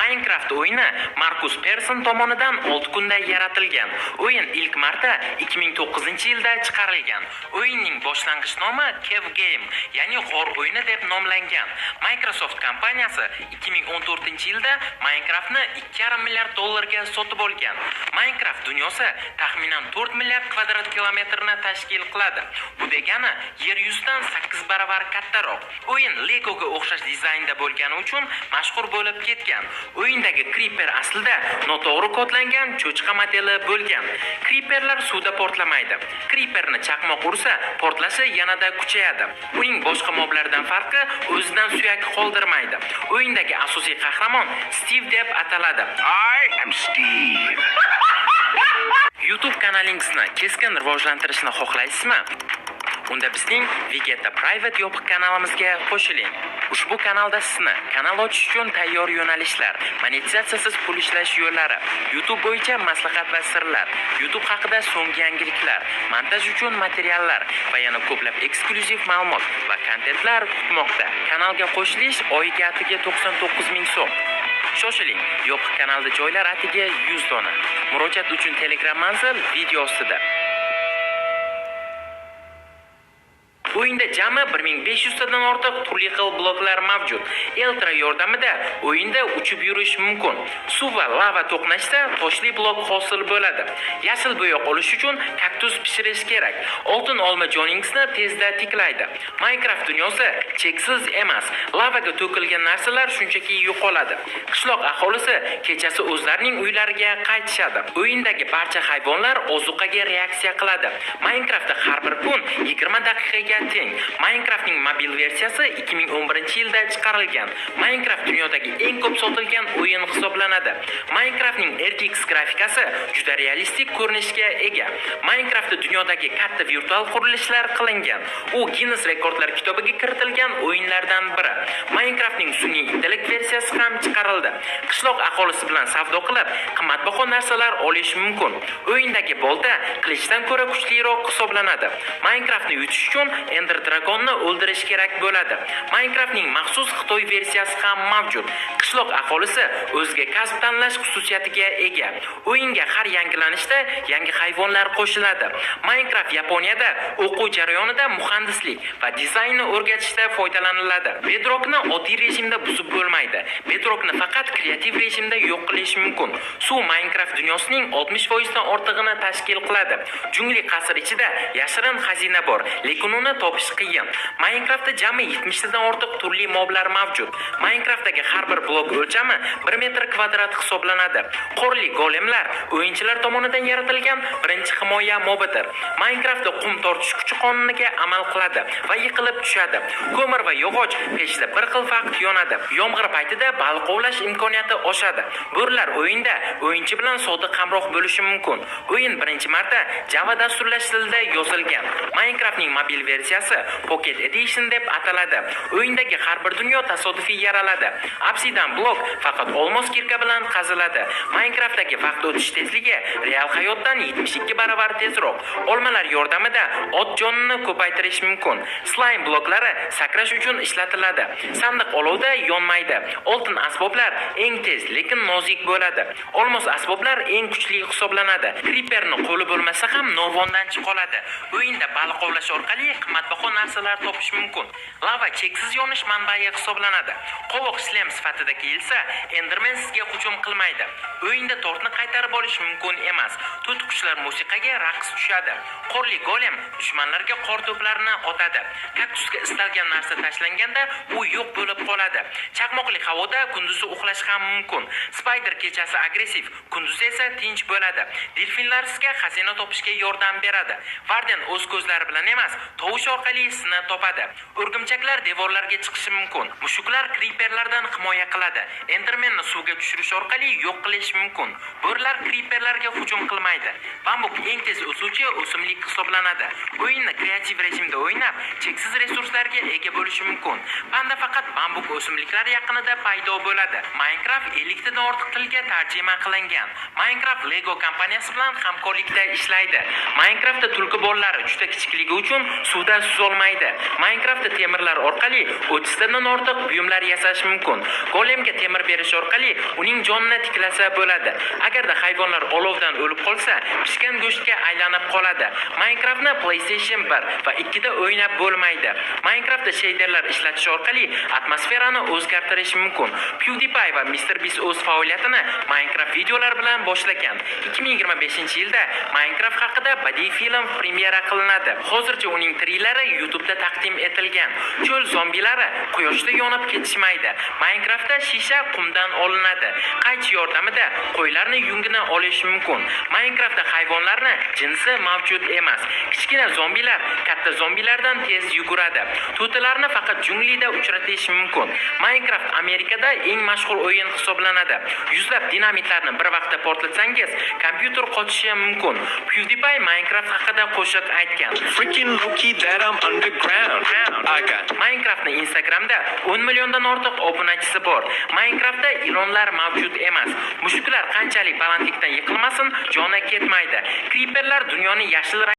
Minecraft o'yini Markus Persson tomonidan 6 kunda yaratilgan. O'yin ilk marta 2009-yilda chiqarilgan. O'yinning boshlang'ich nomi Cave Game, ya'ni g'or o'yini deb nomlangan. Microsoft kompaniyasi 2014-yilda Minecraftni 2,5 milliard dollarga sotib olgan. Minecraft dunyosi taxminan 4 milliard kvadrat kilometrni tashkil qiladi. Bu degani yer yuzidan 8 baravar kattaroq. O'yin Legoga o'xshash dizaynda bo'lgani uchun mashhur bo'lib ketgan. O'yindagi Creeper aslida noto'g'ri kodlangan cho'chqa modeli bo'lgan. Creeperlar suvda portlamaydi. Creeperni chaqmoq ursa, portlashi yanada kuchayadi. Uning boshqa moblardan farqi o'zidan suyak qoldirmaydi. O'yindagi asosiy qahramon Steve deb ataladi. I am Steve. YouTube kanalingizni keskin rivojlantirishni xohlaysizmi? Unda bizning Vegeta Private yopiq kanalimizga qo'shiling. Ushbu kanalda sizni kanal ochish uchun tayyor yo'nalishlar, monetizatsiyasiz pul ishlash yo'llari, YouTube bo'yicha maslahat va sirlar, YouTube haqida so'nggi yangiliklar, montaj uchun materiallar va yana ko'plab eksklyuziv ma'lumot va kontentlar kutmoqda. Kanalga qo'shilish oyiga atiga 99 ming so'm. Shoshiling, yopiq kanalda joylar atiga 100 dona. Murojaat uchun Telegram manzil video ostida. O'yinda jami 1500 tadan ortiq turli xil bloklar mavjud. Eltra yordamida o'yinda uchib yurish mumkin. Suv va lava to'qnashsa toshli blok hosil bo'ladi. Yashil bo'yoq olish uchun kaktus pishirish kerak. Oltin olma joningizni tezda tiklaydi. Minecraft dunyosi cheksiz emas. Lavaga to'kilgan narsalar shunchaki yo'qoladi. Qishloq aholisi kechasi o'zlarining uylariga qaytishadi. O'yindagi barcha hayvonlar ozuqaga reaksiya qiladi. Minecraftda har bir kun 20 daqiqaga teng. Minecraftning mobil versiyasi 2011-yilda chiqarilgan. Minecraft dunyodagi eng ko'p sotilgan o'yin hisoblanadi. Minecraftning RTX grafikasi juda realistik ko'rinishga ega. Minecraftda dunyodagi katta virtual qurilishlar qilingan. U Guinness rekordlar kitobiga kiritilgan o'yinlardan biri. Minecraftning sun'iy intellekt versiyasi ham chiqarildi. Qishloq aholisi bilan savdo qilib, qimmatbaho narsalar olish mumkin. O'yindagi bolta qilichdan ko'ra kuchliroq hisoblanadi. Minecraftni yutish uchun Ender Dragonni o'ldirish kerak bo'ladi. Minecraftning maxsus Xitoy versiyasi ham mavjud. Qishloq aholisi o'ziga kasb tanlash xususiyatiga ega. O'yinga har yangilanishda yangi hayvonlar qo'shiladi. Minecraft Yaponiyada o'quv jarayonida muhandislik va dizaynni o'rgatishda foydalaniladi. Bedrockni oddiy rejimda buzib bo'lmaydi. Bedrockni faqat kreativ rejimda yo'q qilish mumkin. Suv Minecraft dunyosining 60% dan ortig'ini tashkil qiladi. Jungli qasr ichida yashirin xazina bor, lekin uni topish qiyin. Minecraftda jami 70 dan ortiq turli moblar mavjud. Minecraftdagi har bir blok o'lchami 1 metr kvadrat hisoblanadi. Qorli golemlar o'yinchilar tomonidan yaratilgan birinchi himoya mobidir. Minecraftda qum tortish kuchi qonuniga amal qiladi va yiqilib tushadi. Ko'mir va yog'och pechda bir xil vaqt yonadi. Yomg'ir paytida baliq ovlash imkoniyati oshadi. Bo'rilar o'yinda o'yinchi bilan sodiq hamroh bo'lishi mumkin. O'yin birinchi marta Java dasturlash tilida yozilgan. Minecraftning mobil versiyasi Pocket Edition deb ataladi. O'yindagi har bir dunyo tasodifiy yaraladi. Obsidian blok faqat olmos kirka bilan qaziladi. Minecraftdagi vaqt o'tish tezligi real hayotdan 72 baravar tezroq. Olmalar yordamida ot jonini ko'paytirish mumkin. Slime bloklari sakrash uchun ishlatiladi. Sandiq olovda yonmaydi. Oltin asboblar eng tez, lekin nozik bo'ladi. Olmos asboblar eng kuchli hisoblanadi. Creeperni qo'li bo'lmasa ham norvondan chiqoladi. O'yinda baliq ovlash orqali qimmatbaho narsalar topish mumkin. Lava cheksiz yonish manbai hisoblanadi. Qovoq shlem sifatida kiyilsa, Enderman sizga hujum qilmaydi. O'yinda tortni qaytarib olish mumkin emas. To'tiqushlar musiqaga raqs tushadi. Qorli golem dushmanlarga qor to'plarini otadi. Kaktusga istalgan narsa tashlanganda u yo'q bo'lib qoladi. Chaqmoqli havoda kunduzi uxlash ham mumkin. Spider kechasi agressiv, kunduzi esa tinch bo'ladi. Delfinlar sizga xazina topishga yordam beradi. Varden o'z ko'zlari bilan emas, tovush orqali sizni topadi. O'rgimchaklar devorlarga chiqishi mumkin. Mushuklar creeperlardan himoya qiladi. Endermanni suvga tushirish orqali yo'q qilish mumkin. Bo'rilar creeperlarga hujum qilmaydi. Bambuk eng tez o'suvchi o'simlik hisoblanadi. O'yinni kreativ rejimda o'ynab, cheksiz resurslarga ega bo'lish mumkin. Panda faqat bambuk o'simliklar yaqinida paydo bo'ladi. Minecraft 50 tadan ortiq tilga tarjima qilingan. Minecraft Lego kompaniyasi bilan hamkorlikda ishlaydi. Minecraftda tulki bollari juda kichikligi uchun suvda suzolmaydi. Minecraftda temirlar orqali 30 tadan ortiq buyumlar yasash mumkin. Golem golemga temir berish orqali uning jonini tiklasa bo'ladi. Agarda hayvonlar olovdan o'lib qolsa, pishgan go'shtga aylanib qoladi. Minecraftni PlayStation 1 va 2 da o'ynab bo'lmaydi. Minecraftda shaderlar ishlatish orqali atmosferani o'zgartirish mumkin. PewDiePie va MrBeast o'z faoliyatini Minecraft videolar bilan boshlagan. 2025-yilda Minecraft haqida badiiy film premyera qilinadi. Hozircha uning treyleri YouTube'da taqdim etilgan. Cho'l zombilari quyoshda yonib ketishmaydi. Minecraftda shisha qumdan olinadi. Qaychi yordamida qo'ylarni yungini olish mumkin. Minecraftda hayvonlarni jinsi mavjud emas. Kichkina zombilar katta zombilardan tez yuguradi. To'tilarni faqat junglida uchratish mumkin. Minecraft Amerikada eng mashhur o'yin hisoblanadi. Yuzlab dinamitlarni bir vaqtda portlatsangiz, kompyuter qochishi mumkin. PewDiePie Minecraft haqida qo'shiq aytgan. Freaking Loki that I'm underground. I got Minecraftni Instagramda 10 milliondan ortiq obunachisi bor. Minecraftda ilonlar mavjud emas. Mushuklar qanchalik balandlikdan yiqilmasin, joni ketmaydi. Creeperlar dunyoni yashil